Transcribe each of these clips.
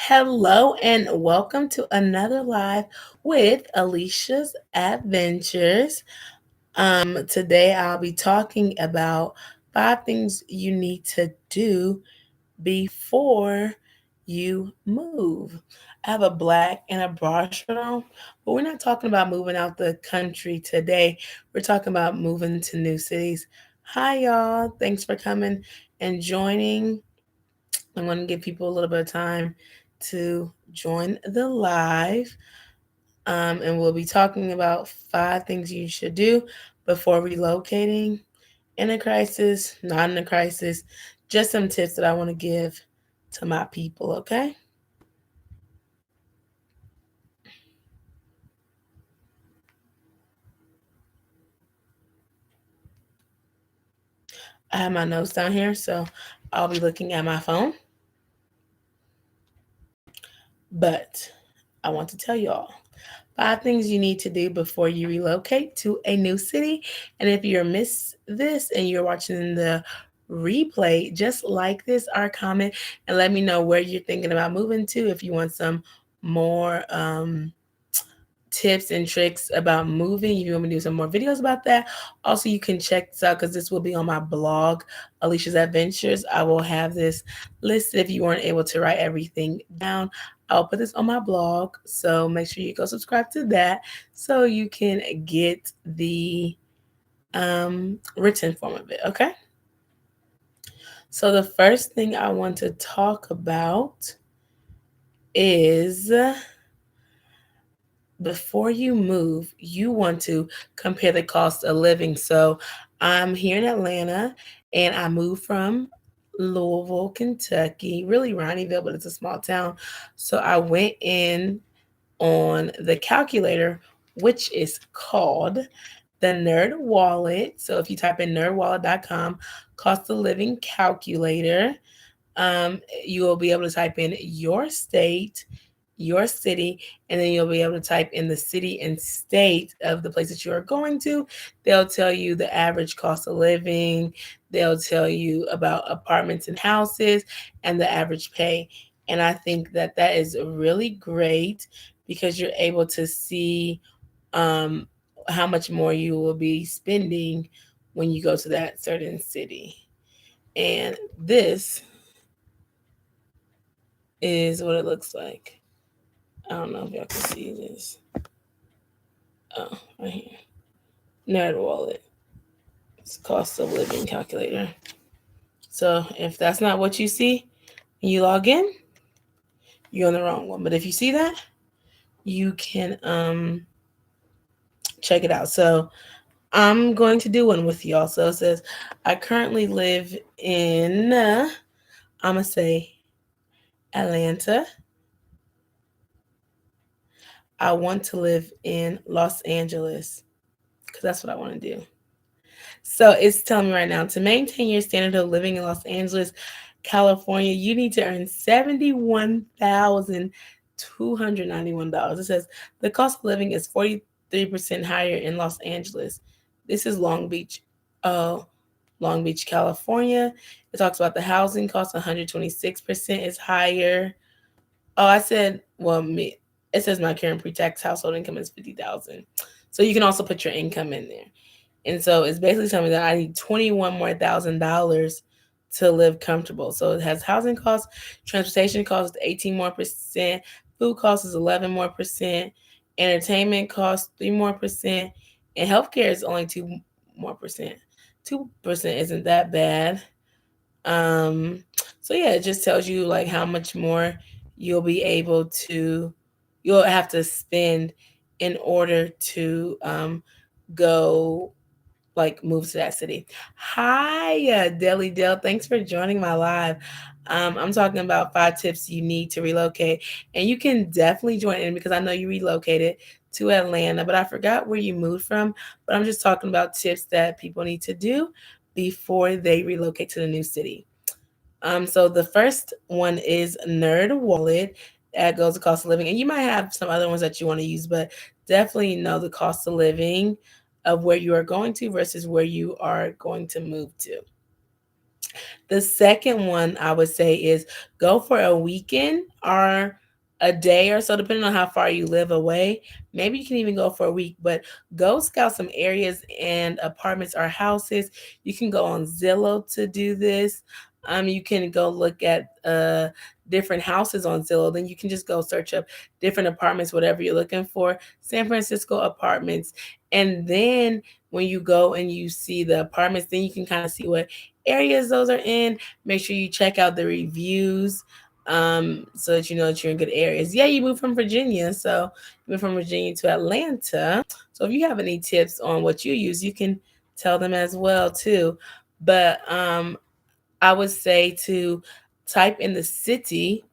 Hello and welcome to another live with Alicia's Adventures. Today I'll be talking about 5 things you need to do before you move. I have a black and a broad shirt on, but we're not talking about moving out the country today. We're talking about moving to new cities. Hi, y'all. Thanks for coming and joining. I'm going to give people a little bit of time to join the live. And we'll be talking about 5 things you should do before relocating in a crisis, not in a crisis, just some tips that I want to give to my people, okay? I have my notes down here, so I'll be looking at my phone. But I want to tell you all 5 things you need to do before you relocate to a new city. And if you miss this and you're watching the replay, just like this, our comment, and let me know where you're thinking about moving to. If you want some more tips and tricks about moving, if you want me to do some more videos about that. Also, you can check this out because this will be on my blog, Alicia's Adventures. I will have this listed if you weren't able to write everything down. I'll put this on my blog, so make sure you go subscribe to that so you can get the written form of it. Okay. So the first thing I want to talk about is before you move, you want to compare the cost of living. So I'm here in Atlanta and I moved from Louisville, Kentucky, really Ronnieville, but it's a small town. So I went in on the calculator, which is called the Nerd Wallet. So if you type in nerdwallet.com, cost of living calculator, you will be able to type in your state, your city, and then you'll be able to type in the city and state of the place that you are going to. They'll tell you the average cost of living, they'll tell you about apartments and houses, and the average pay. And I think that that is really great because you're able to see um, how much more you will be spending when you go to that certain city. And this is what it looks like. I don't know if y'all can see this. Oh, right here. Nerd Wallet. It's cost of living calculator. So if that's not what you see and you log in, you're on the wrong one. But if you see that, you can check it out. So I'm going to do one with y'all. So it says, I currently live in, I'm going to say Atlanta. I want to live in Los Angeles because that's what I want to do. So it's telling me right now to maintain your standard of living in Los Angeles, California, you need to earn $71,291. It says the cost of living is 43% higher in Los Angeles. This is Long Beach, California. It talks about the housing cost 126% is higher. Oh, I said, well, me. It says my current pre-tax household income is 50,000. So you can also put your income in there. And so it's basically telling me that I need 21 more $1,000 to live comfortable. So it has housing costs, transportation costs 18 more percent, food costs is 11 more percent, entertainment costs 3 more percent, and healthcare is only 2 more percent. 2% isn't that bad. Um, so yeah, it just tells you like how much more you'll be able to you'll have to spend in order to go like move to that city. Hi, Deli Dell. Thanks for joining my live. I'm talking about 5 tips you need to relocate, and you can definitely join in because I know you relocated to Atlanta, but I forgot where you moved from. But I'm just talking about tips that people need to do before they relocate to the new city. So the first one is Nerd Wallet. That goes to cost of living, and you might have some other ones that you want to use, but definitely know the cost of living of where you are going to versus where you are going to move to. The second one I would say is go for a weekend or a day or so, depending on how far you live away. Maybe you can even go for a week, but go scout some areas and apartments or houses. You can go on Zillow to do this. You can go look at different houses on Zillow. Then you can just go search up different apartments, whatever you're looking for. San Francisco apartments, and then when you go and you see the apartments, then you can kind of see what areas those are in. Make sure you check out the reviews so that you know that you're in good areas. Yeah, you moved from Virginia, so you moved from Virginia to Atlanta. So if you have any tips on what you use, you can tell them as well too. But I would say to type in the city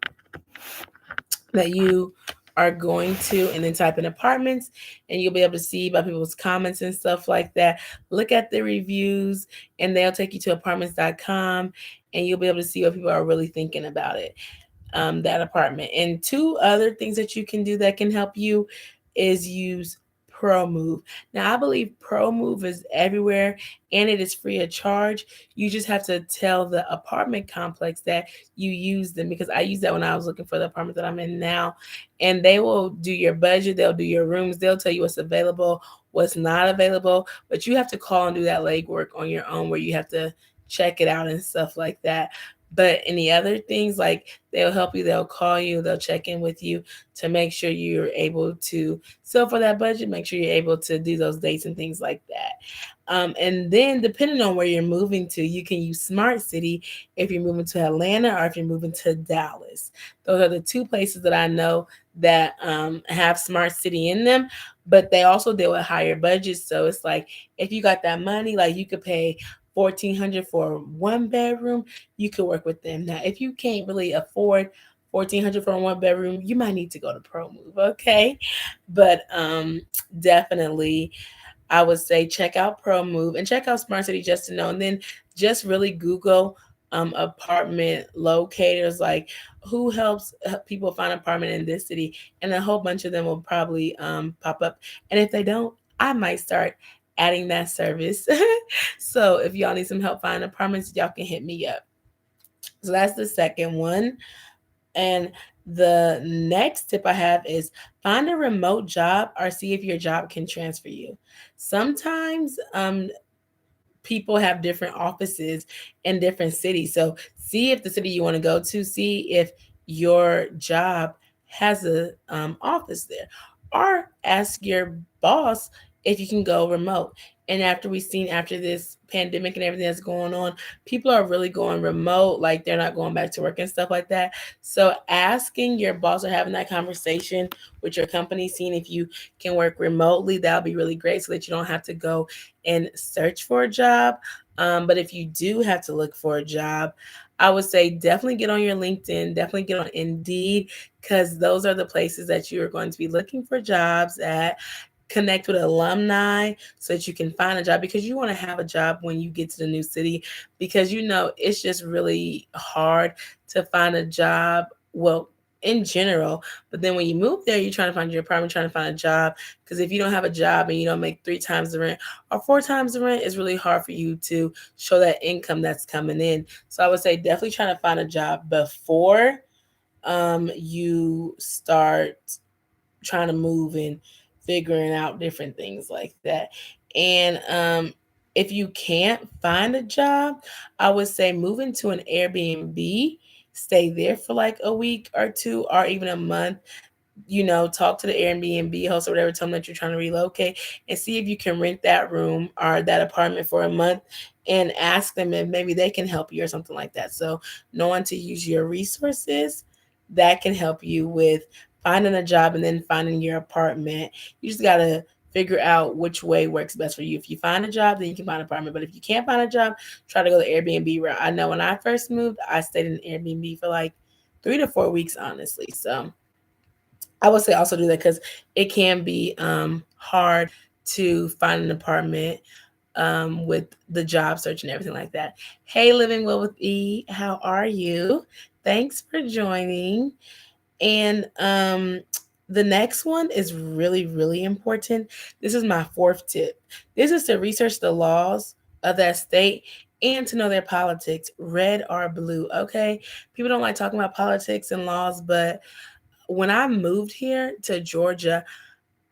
that you are going to and then type in apartments and you'll be able to see by people's comments and stuff like that. Look at the reviews and they'll take you to apartments.com and you'll be able to see what people are really thinking about it, that apartment. And two other things that you can do that can help you is use ProMove. Now, I believe ProMove is everywhere and it is free of charge. You just have to tell the apartment complex that you use them, because I used that when I was looking for the apartment that I'm in now. And they will do your budget, they'll do your rooms, they'll tell you what's available, what's not available. But you have to call and do that legwork on your own where you have to check it out and stuff like that. But any other things, like they'll help you, they'll call you, they'll check in with you to make sure you're able to sell for that budget, make sure you're able to do those dates and things like that. And then depending on where you're moving to, you can use Smart City if you're moving to Atlanta or if you're moving to Dallas. Those are the two places that I know that have Smart City in them, but they also deal with higher budgets. So it's like if you got that money, like you could pay 1,400 for one bedroom, you could work with them. Now, if you can't really afford 1,400 for one bedroom, you might need to go to ProMove, okay? But definitely I would say check out ProMove and check out Smart City just to know. And then just really Google apartment locators, like who helps people find apartment in this city, and a whole bunch of them will probably pop up. And if they don't, I might start adding that service. So if y'all need some help finding apartments, y'all can hit me up. So that's the second one. And the next tip I have is find a remote job or see if your job can transfer you. Sometimes people have different offices in different cities. So see if the city you want to go to, see if your job has a office there, or ask your boss if you can go remote. And after we've seen after this pandemic and everything that's going on, people are really going remote, like they're not going back to work and stuff like that. So asking your boss or having that conversation with your company, seeing if you can work remotely, that'll be really great so that you don't have to go and search for a job. But if you do have to look for a job, I would say definitely get on your LinkedIn, definitely get on Indeed, because those are the places that you are going to be looking for jobs at. Connect with alumni so that you can find a job, because you want to have a job when you get to the new city, because you know it's just really hard to find a job. Well, in general, but then when you move there, you're trying to find your apartment, trying to find a job. Because if you don't have a job and you don't make 3 times the rent or 4 times the rent, it's really hard for you to show that income that's coming in. So I would say definitely trying to find a job before you start trying to move and figuring out different things like that. And if you can't find a job, I would say move into an Airbnb, stay there for like a week or two or even a month. You know, talk to the Airbnb host or whatever, tell them that you're trying to relocate and see if you can rent that room or that apartment for a month, and ask them if maybe they can help you or something like that. So knowing to use your resources, that can help you with finding a job and then finding your apartment. You just got to figure out which way works best for you. If you find a job, then you can find an apartment. But if you can't find a job, try to go the Airbnb route. I know when I first moved, I stayed in Airbnb for like 3 to 4 weeks, honestly. So I would say also do that because it can be hard to find an apartment with the job search and everything like that. Hey, Living Well with E, how are you? Thanks for joining. And the next one is really, really important. This is my fourth tip. This is to research the laws of that state and to know their politics, red or blue. Okay, people don't like talking about politics and laws, but when I moved here to Georgia,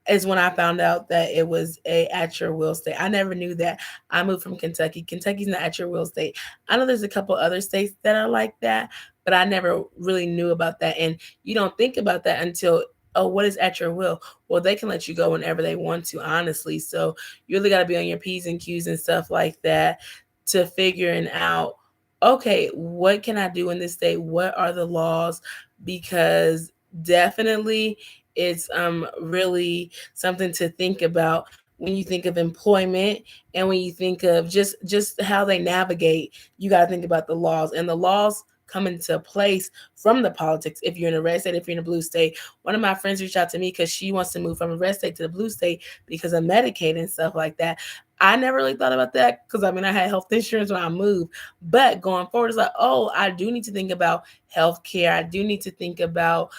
is when I found out that it was a at your will state. I never knew that. I moved from Kentucky. Kentucky's not at your will state. I know there's a couple other states that are like that, but I never really knew about that. And you don't think about that until, oh, what is at your will? Well, they can let you go whenever they want to, honestly. So you really got to be on your P's and Q's and stuff like that to figuring out, okay, what can I do in this state? What are the laws? Because definitely it's really something to think about when you think of employment, and when you think of just how they navigate. You got to think about the laws, and the laws come into place from the politics. If you're in a red state, if you're in a blue state. One of my friends reached out to me because she wants to move from a red state to the blue state because of Medicaid and stuff like that. I never really thought about that because I mean I had health insurance when I moved, but going forward it's like, oh, I do need to think about health care. I do need to think about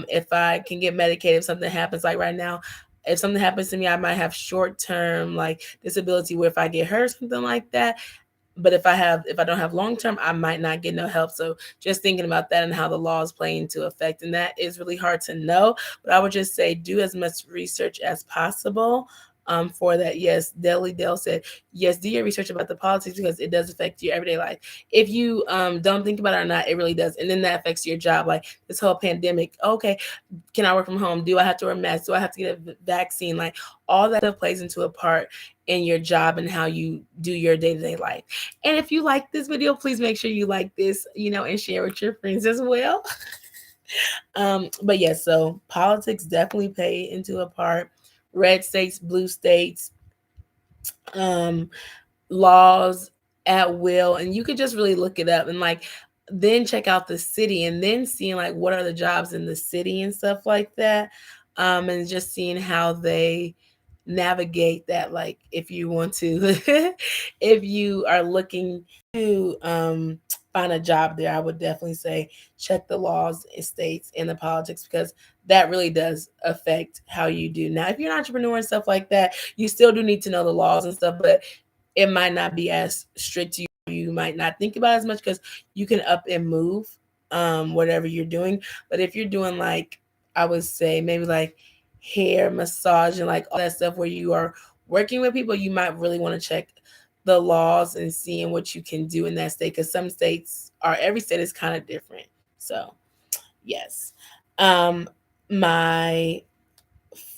if I can get Medicaid if something happens. Like right now, if something happens to me, I might have short term like disability where if I get hurt, something like that. But if I don't have long term, I might not get no help. So just thinking about that and how the laws play into effect, and that is really hard to know. But I would just say do as much research as possible. For that, yes, Dale said, yes, do your research about the politics because it does affect your everyday life. If you don't think about it or not, it really does, and then that affects your job. Like this whole pandemic, okay, can I work from home? Do I have to wear a mask? Do I have to get a vaccine? Like all that stuff plays into a part in your job and how you do your day-to-day life. And if you like this video, please make sure you like this, and share with your friends as well. But yes, so politics definitely play into a part. Red states, blue states, um, laws at will, and you could just really look it up and like then check out the city and then seeing like what are the jobs in the city and stuff like that, and just seeing how they navigate that. Like if you want to if you are looking to find a job there, I would definitely say check the laws, states, and the politics because that really does affect how you do. Now if you're an entrepreneur and stuff like that, you still do need to know the laws and stuff, but it might not be as strict to you. You might not think about it as much because you can up and move whatever you're doing. But if you're doing like, I would say maybe like hair massage and like all that stuff where you are working with people, you might really want to check the laws and seeing what you can do in that state because some states are, every state is kind of different. So yes. My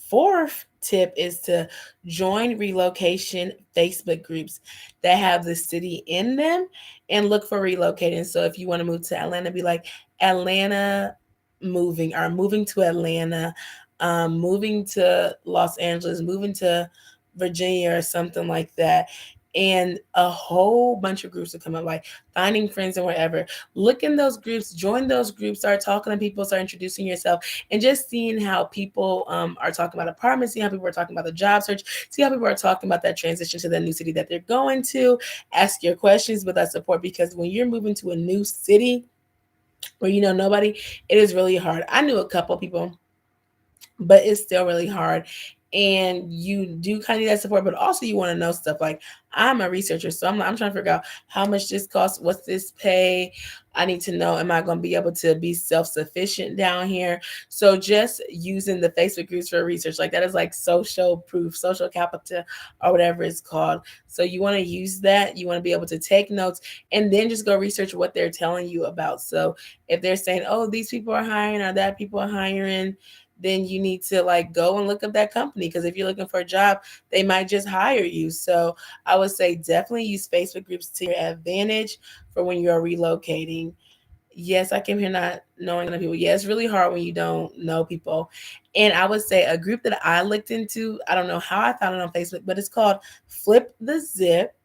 fourth tip is to join relocation Facebook groups that have the city in them and look for relocating. So if you want to move to Atlanta, be like Atlanta moving or moving to Atlanta, moving to Los Angeles, moving to Virginia or something like that. And a whole bunch of groups will come up, like finding friends and wherever. Look in those groups, join those groups, start talking to people, start introducing yourself, and just seeing how people are talking about apartments, see how people are talking about the job search, see how people are talking about that transition to the new city that they're going to. Ask your questions with that support because when you're moving to a new city where you know nobody, it is really hard. I knew a couple people, but it's still really hard. And you do kind of need that support, but also you want to know stuff like I'm a researcher, so I'm trying to figure out how much this costs, what's this pay. I need to know, am I going to be able to be self-sufficient down here? So just using the Facebook groups for research, like that is like social proof, social capital, or whatever it's called. So you want to use that. You want to be able to take notes and then just go research what they're telling you about. So if they're saying, oh, these people are hiring or that people are hiring, then you need to like go and look up that company because if you're looking for a job, they might just hire you. So I would say definitely use Facebook groups to your advantage for when you're relocating. Yes, I came here not knowing the people. Yeah, it's really hard when you don't know people. And I would say a group that I looked into, I don't know how I found it on Facebook, but it's called Flip the Zip.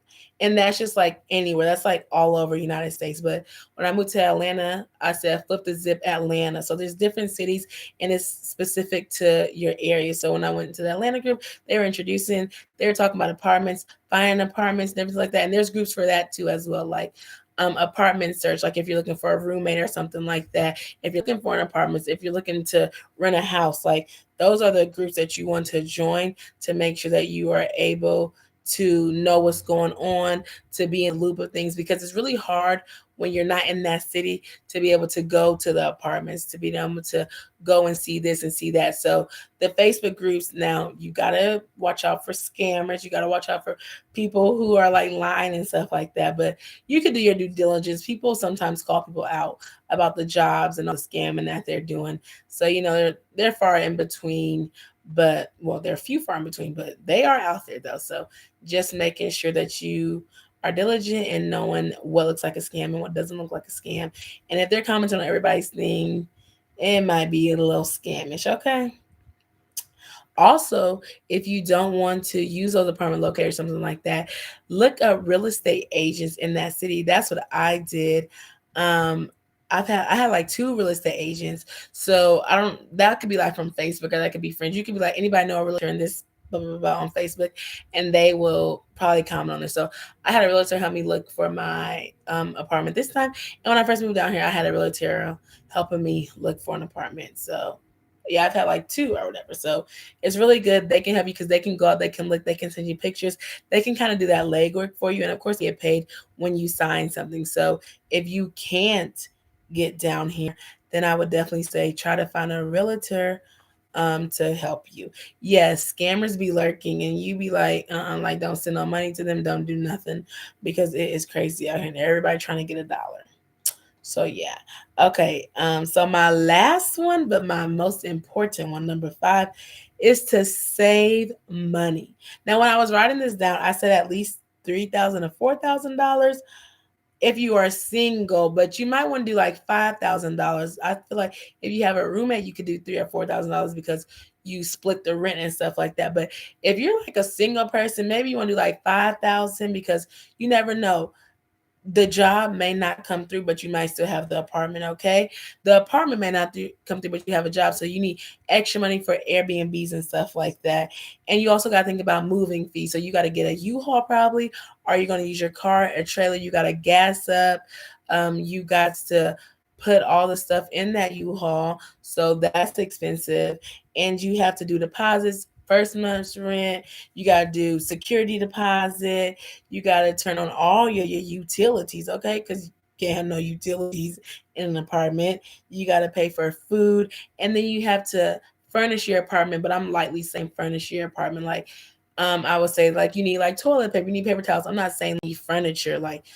And that's just like anywhere. That's like all over United States. But when I moved to Atlanta, I said flip the zip Atlanta. So there's different cities and it's specific to your area. So when I went to the Atlanta group, they were talking about apartments, finding apartments and everything like that. And there's groups for that too as well. Like apartment search, like if you're looking for a roommate or something like that. If you're looking for an apartment, if you're looking to rent a house, like those are the groups that you want to join to make sure that you are able to know what's going on, to be in the loop of things, because it's really hard when you're not in that city to be able to go to the apartments, to be able to go and see this and see that. So the Facebook groups, now you gotta watch out for scammers. You gotta watch out for people who are like lying and stuff like that. But you can do your due diligence. People sometimes call people out about the jobs and all the scamming that they're doing. So they're far in between, but well, they're few far in between, but they are out there though. So just making sure that you are diligent in knowing what looks like a scam and what doesn't look like a scam. And if they're commenting on everybody's thing, it might be a little scamish, okay? Also, if you don't want to use those apartment locators or something like that, look up real estate agents in that city. That's what I did. Um, I had like two real estate agents. So I don't that could be like from Facebook, or that could be friends. You could be like, anybody know a realtor in this blah blah blah on Facebook, and they will probably comment on it. So I had a realtor help me look for my apartment this time. And when I first moved down here, I had a realtor helping me look for an apartment. So yeah, I've had like two or whatever. So it's really good. They can help you because they can go out, they can look, they can send you pictures, they can kind of do that legwork for you. And of course, you get paid when you sign something. So if you can't get down here, then I would definitely say try to find a realtor to help you. Yes, scammers be lurking and you be like don't send no money to them, don't do nothing, because it is crazy out here and everybody trying to get a dollar. So yeah. Okay. So my last one, but my most important one, number 5, is to save money. Now, when I was writing this down, I said at least $3,000 to $4,000 if you are single, but you might want to do like $5,000. I feel like if you have a roommate, you could do $3,000 or $4,000 because you split the rent and stuff like that. But if you're like a single person, maybe you want to do like 5,000, because you never know, the job may not come through, but you might still have the apartment. Okay, the apartment may not come through, but you have a job, so you need extra money for Airbnbs and stuff like that. And you also got to think about moving fees. So you got to get a U-Haul probably, or you're going to use your car, a trailer. You got to gas up. You got to put all the stuff in that U-Haul, so that's expensive. And you have to do deposits. First month's rent, you got to do security deposit, you got to turn on all your utilities, okay? Because you can't have no utilities in an apartment. You got to pay for food, and then you have to furnish your apartment. But I'm lightly saying furnish your apartment. Like, I would say like you need like toilet paper, you need paper towels. I'm not saying you need furniture like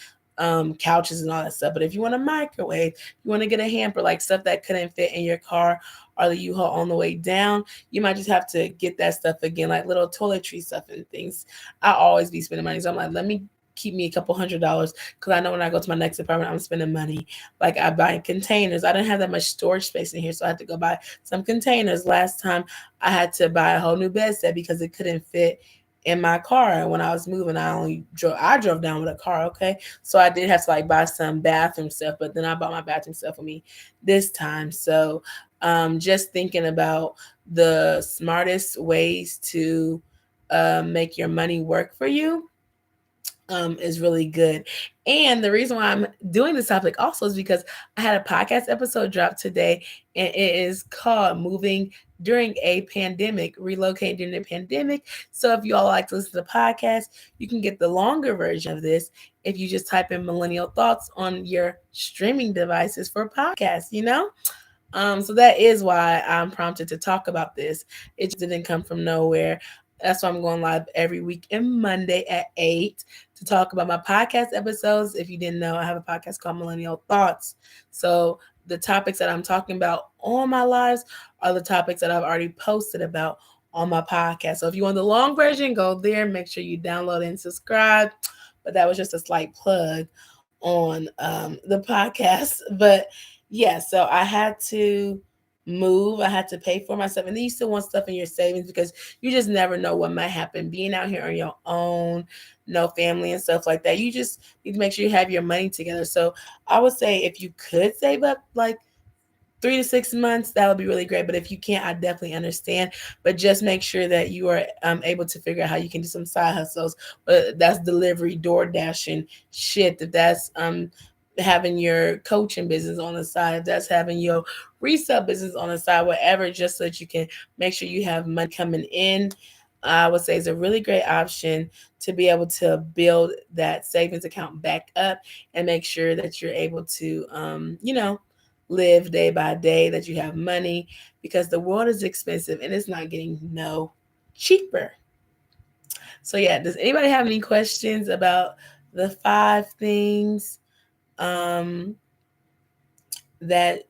couches and all that stuff. But if you want a microwave, you want to get a hamper, like stuff that couldn't fit in your car or the U-Haul on the way down, you might just have to get that stuff again, like little toiletry stuff and things. I always be spending money. So I'm like, let me keep me a couple $100s, because I know when I go to my next apartment, I'm spending money. Like I buy containers. I didn't have that much storage space in here, so I had to go buy some containers. Last time I had to buy a whole new bed set because it couldn't fit in my car when I was moving. I drove down with a car, okay? So I did have to like buy some bathroom stuff, but then I bought my bathroom stuff with me this time. So just thinking about the smartest ways to make your money work for you is really good. And the reason why I'm doing this topic also is because I had a podcast episode drop today, and it is called Moving During a Pandemic, Relocate During the Pandemic. So if you all like to listen to the podcast, you can get the longer version of this if you just type in Millennial Thoughts on your streaming devices for podcasts. So that is why I'm prompted to talk about this. It just didn't come from nowhere. That's why I'm going live every week and Monday at 8 to talk about my podcast episodes. If you didn't know, I have a podcast called Millennial Thoughts. So the topics that I'm talking about on my lives are the topics that I've already posted about on my podcast. So if you want the long version, go there. Make sure you download and subscribe. But that was just a slight plug on the podcast. But yeah, so I had to move. I had to pay for myself. And then you still want stuff in your savings because you just never know what might happen. Being out here on your own, no family and stuff like that, you just need to make sure you have your money together. So I would say if you could save up like 3 to 6 months, that would be really great. But if you can't, I definitely understand. But just make sure that you are able to figure out how you can do some side hustles. But that's delivery, door dashing, shit. If that's having your coaching business on the side, if that's having your resale business on the side, whatever, just so that you can make sure you have money coming in. I would say is a really great option to be able to build that savings account back up and make sure that you're able to, live day by day, that you have money, because the world is expensive and it's not getting no cheaper. So, yeah, does anybody have any questions about the 5 things um, that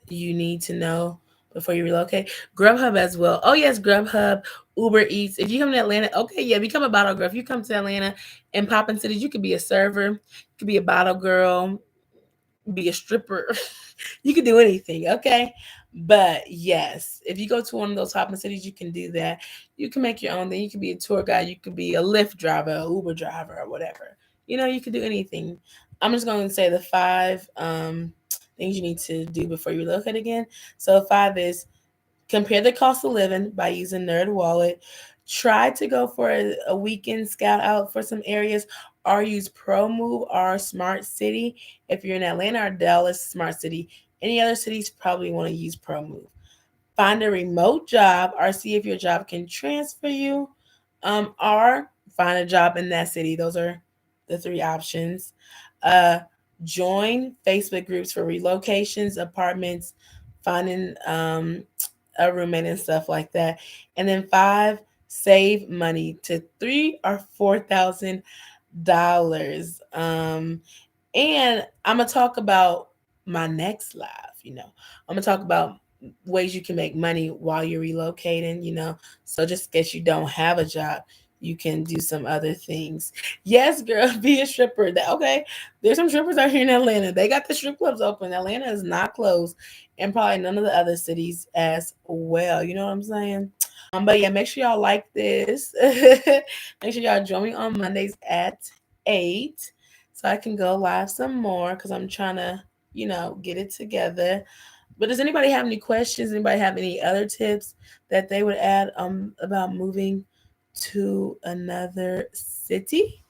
you need to know before you relocate? Grubhub as well. Oh yes, Grubhub, Uber Eats. If you come to Atlanta, okay, yeah, become a bottle girl. If you come to Atlanta and pop in cities, you could be a server, you could be a bottle girl, be a stripper. You can do anything, okay? But yes, if you go to one of those hopping cities, you can do that. You can make your own thing. You can be a tour guide. You could be a Lyft driver, a Uber driver, or whatever. You can do anything. I'm just going to say the 5 things you need to do before you relocate again. So 5 is compare the cost of living by using Nerd Wallet. Try to go for a weekend scout out for some areas, or use ProMove or Smart City. If you're in Atlanta or Dallas, Smart City. Any other cities probably want to use ProMove. Find a remote job or see if your job can transfer you, or find a job in that city. Those are the 3 options. Uh, Join Facebook groups for relocations, apartments, finding a roommate and stuff like that. And then 5, save money to 3 or 4 thousand dollars. And I'm gonna talk about my next live. I'm gonna talk about ways you can make money while you're relocating. So just in case you don't have a job, you can do some other things. Yes, girl, be a stripper. Okay, there's some strippers out here in Atlanta. They got the strip clubs open. Atlanta is not closed, and probably none of the other cities as well. You know what I'm saying? But yeah, make sure y'all like this. Make sure y'all join me on Mondays at 8, so I can go live some more, because I'm trying to, get it together. But does anybody have any questions? Anybody have any other tips that they would add about moving to another city?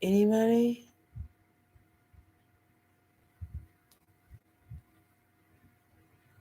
Anybody?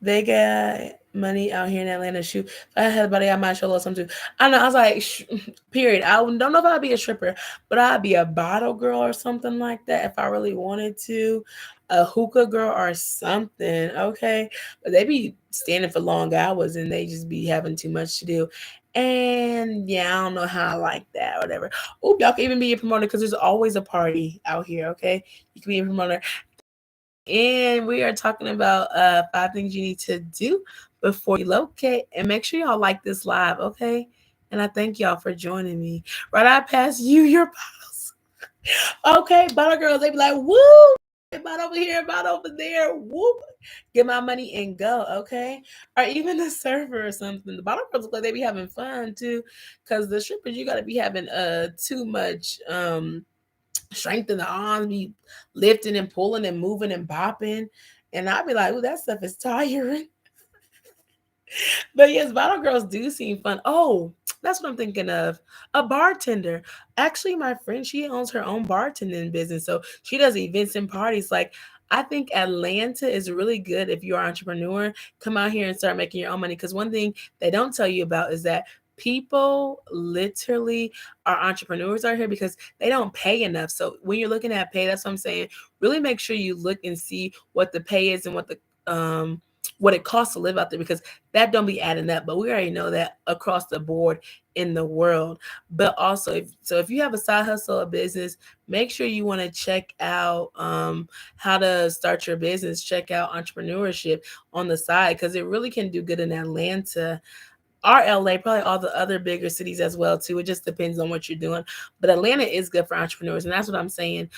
They got money out here in Atlanta. Shoot, if I had a buddy, I might show a little something too. I don't know. I was like, period. I don't know if I'd be a stripper, but I'd be a bottle girl or something like that if I really wanted to. A hookah girl or something. Okay, but they be standing for long hours and they just be having too much to do. And yeah, I don't know how I like that or whatever. Oh, y'all can even be a promoter, because there's always a party out here. Okay, you can be a promoter. And we are talking about 5 things you need to do before you locate. And make sure y'all like this live, okay? And I thank y'all for joining me. Right, I pass you your bottles. Okay, bottle girls, they be like, woo! About over here, about over there, whoop! Get my money and go, okay? Or even the server or something. The bottle girls look like they be having fun too, because the strippers, you gotta be having too much strength in the arms, be lifting and pulling and moving and bopping. And I'd be like, oh, that stuff is tiring. But yes, bottle girls do seem fun. Oh, that's what I'm thinking of. A bartender. Actually, my friend, she owns her own bartending business. So she does events and parties. Like, I think Atlanta is really good if you're an entrepreneur. Come out here and start making your own money. Because one thing they don't tell you about is that people literally are entrepreneurs out here because they don't pay enough. So when you're looking at pay, that's what I'm saying. Really make sure you look and see what the pay is and what it costs to live out there, because that don't be adding up. But we already know that across the board in the world. But also, if you have a side hustle, a business, make sure you want to check out how to start your business. Check out entrepreneurship on the side, because it really can do good in Atlanta or LA, probably all the other bigger cities as well too. It just depends on what you're doing. But Atlanta is good for entrepreneurs, and that's what I'm saying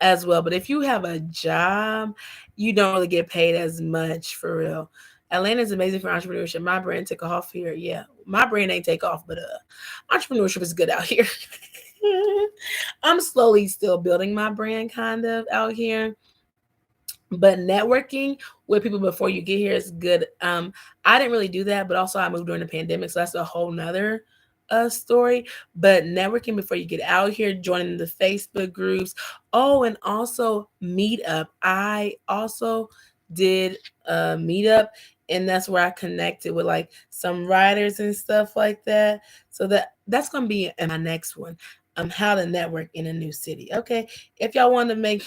as well. But if you have a job, you don't really get paid as much for real. Atlanta is amazing for entrepreneurship. My brand took off here. Yeah, my brand ain't take off, but entrepreneurship is good out here. I'm slowly still building my brand kind of out here. But networking with people before you get here is good. I didn't really do that, but also I moved during the pandemic, so that's a whole nother story. But networking before you get out here, joining the Facebook groups. Oh, and also Meetup. I also did a Meetup, and that's where I connected with like some writers and stuff like that. So that's gonna be in my next one. How to network in a new city. Okay, if y'all want to make,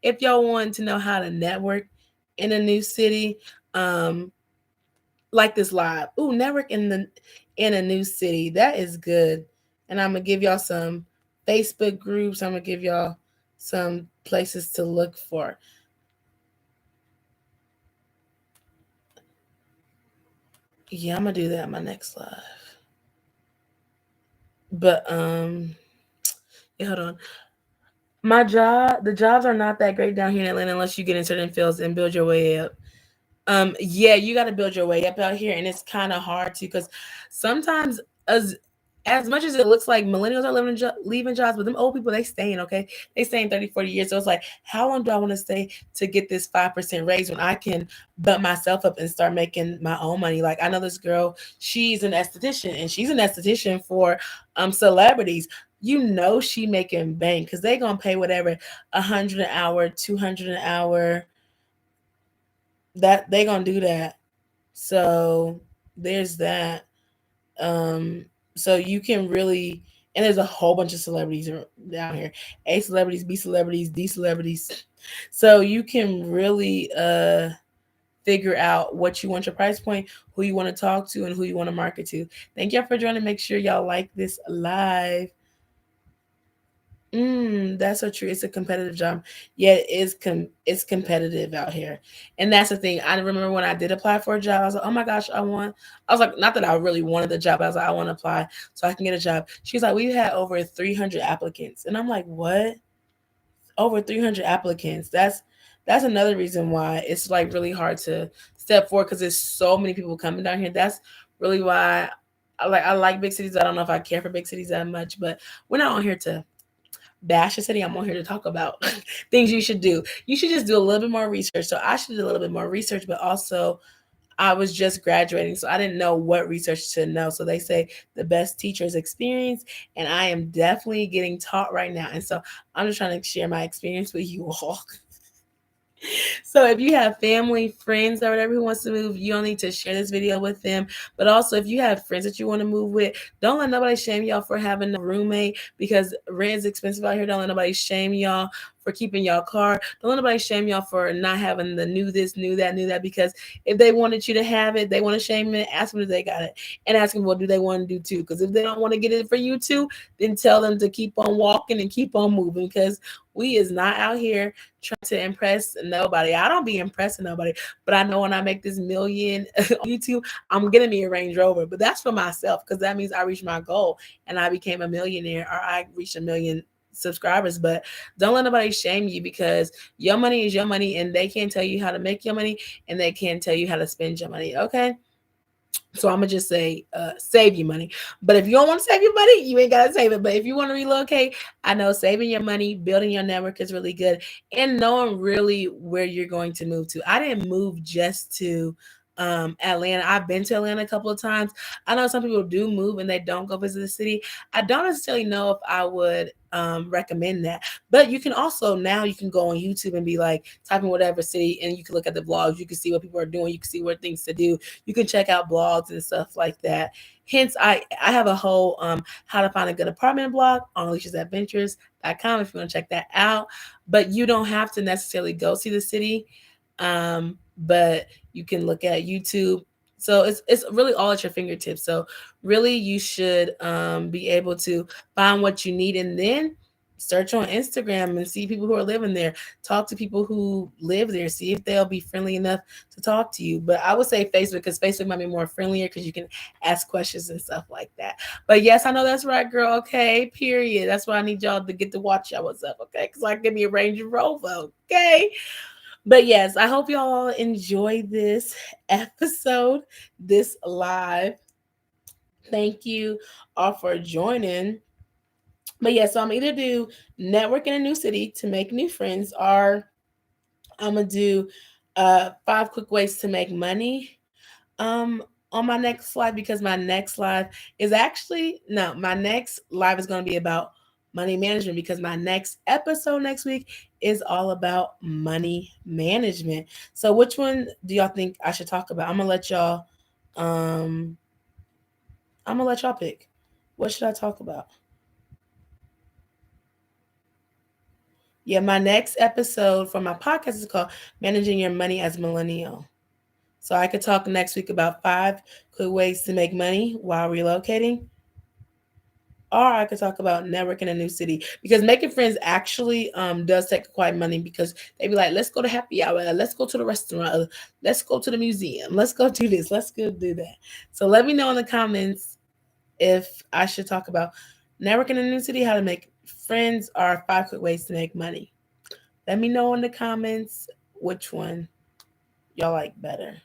if y'all want to know how to network in a new city, um, like this live. Ooh, network in a new city. That is good. And I'm gonna give y'all some Facebook groups. I'm gonna give y'all some places to look for. Yeah, I'm gonna do that in my next live. But yeah, hold on. The jobs are not that great down here in Atlanta unless you get in certain fields and build your way up. Yeah, you got to build your way up out here, and it's kind of hard to because sometimes as much as it looks like millennials are leaving jobs, but them old people they staying, okay, they staying 30, 40 years. So it's like, how long do I want to stay to get this 5% raise when I can bump myself up and start making my own money? Like I know this girl, she's an esthetician, and she's an esthetician for celebrities. You know she making bank because they gonna pay whatever 100 an hour, 200 an hour, that they gonna do that. So there's that. Um, so you can really, and there's a whole bunch of celebrities down here. A celebrities, B celebrities, D celebrities. So you can really figure out what you want your price point, who you want to talk to, and who you want to market to. Thank y'all for joining. Make sure y'all like this live. That's so true. It's a competitive job. Yeah, it's competitive out here. And that's the thing. I remember when I did apply for a job, I was like, oh my gosh, I was like, not that I really wanted the job. I was like, I want to apply so I can get a job. She's like, we've had over 300 applicants. And I'm like, what? Over 300 applicants. That's another reason why it's like really hard to step forward because there's so many people coming down here. That's really why I like big cities. I don't know if I care for big cities that much, but we're not on here to bash the city. I'm on here to talk about things you should do. You should just do a little bit more research. So I should do a little bit more research, but also I was just graduating, so I didn't know what research to know. So they say the best teacher is experience, and I am definitely getting taught right now. And so I'm just trying to share my experience with you all. So if you have family, friends, or whatever who wants to move, you don't need to share this video with them. But also, if you have friends that you want to move with, don't let nobody shame y'all for having a roommate because rent is expensive out here. Don't let nobody shame y'all for keeping y'all car. Don't let nobody shame y'all for not having the new this, new that, new that. Because if they wanted you to have it, they want to shame it. Ask them if they got it, and ask them what do they want to do too. Because if they don't want to get it for you too, then tell them to keep on walking and keep on moving. Because we is not out here trying to impress nobody. I don't be impressing nobody, but I know when I make this million on YouTube, I'm getting me a Range Rover. But that's for myself because that means I reached my goal and I became a millionaire or I reached a million subscribers. But don't let nobody shame you because your money is your money and they can't tell you how to make your money and they can't tell you how to spend your money. Okay. So I'm gonna just say, save your money. But if you don't want to save your money, you ain't gotta save it. But if you want to relocate, I know saving your money, building your network is really good, and knowing really where you're going to move to. I didn't move just to Atlanta. I've been to Atlanta a couple of times. I know some people do move and they don't go visit the city. I don't necessarily know if I would recommend that. But you can also now you can go on YouTube and be like typing whatever city and you can look at the vlogs. You can see what people are doing. You can see what things to do. You can check out blogs and stuff like that. Hence, I have a whole how to find a good apartment blog on Alieshia'sAdventures.com if you want to check that out. But you don't have to necessarily go see the city. But you can look at YouTube. So it's really all at your fingertips. So really you should be able to find what you need and then search on Instagram and see people who are living there. Talk to people who live there. See if they'll be friendly enough to talk to you. But I would say Facebook because Facebook might be more friendlier because you can ask questions and stuff like that. But yes, I know that's right, girl. Okay, period. That's why I need y'all to get to watch y'all what's up, okay? Because I can be a Range Rover, okay? But yes, I hope y'all enjoy this episode, this live. Thank you all for joining. But yeah, so I'm either do network in a new city to make new friends, or I'm gonna do 5 quick ways to make money on my next live because my next live is actually no, my next live is gonna be about money management, because my next episode next week is all about money management. So which one do y'all think I should talk about? Um I'm gonna let y'all pick. What should I talk about? Yeah, my next episode for my podcast is called Managing Your Money as a Millennial. So I could talk next week about 5 quick ways to make money while relocating. Or I could talk about networking in a new city, because making friends actually does take quite money, because they be like, let's go to happy hour, let's go to the restaurant, let's go to the museum, let's go do this, let's go do that. So let me know in the comments if I should talk about networking in a new city, how to make friends, or 5 quick ways to make money. Let me know in the comments which one y'all like better.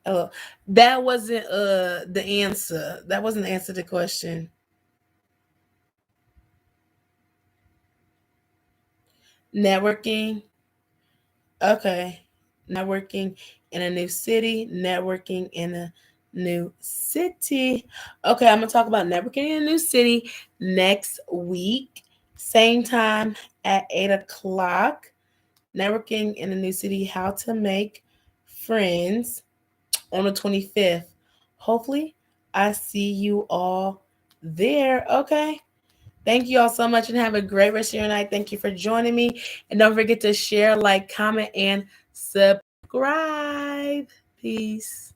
Oh, that wasn't the answer. That wasn't the answer to the question. Networking. Okay. Networking in a new city. Networking in a new city. Okay, I'm gonna talk about networking in a new city next week. Same time at 8 o'clock. Networking in a new city, how to make friends on the 25th. Hopefully, I see you all there. Okay. Thank you all so much and have a great rest of your night. Thank you for joining me. And don't forget to share, like, comment, and subscribe. Peace.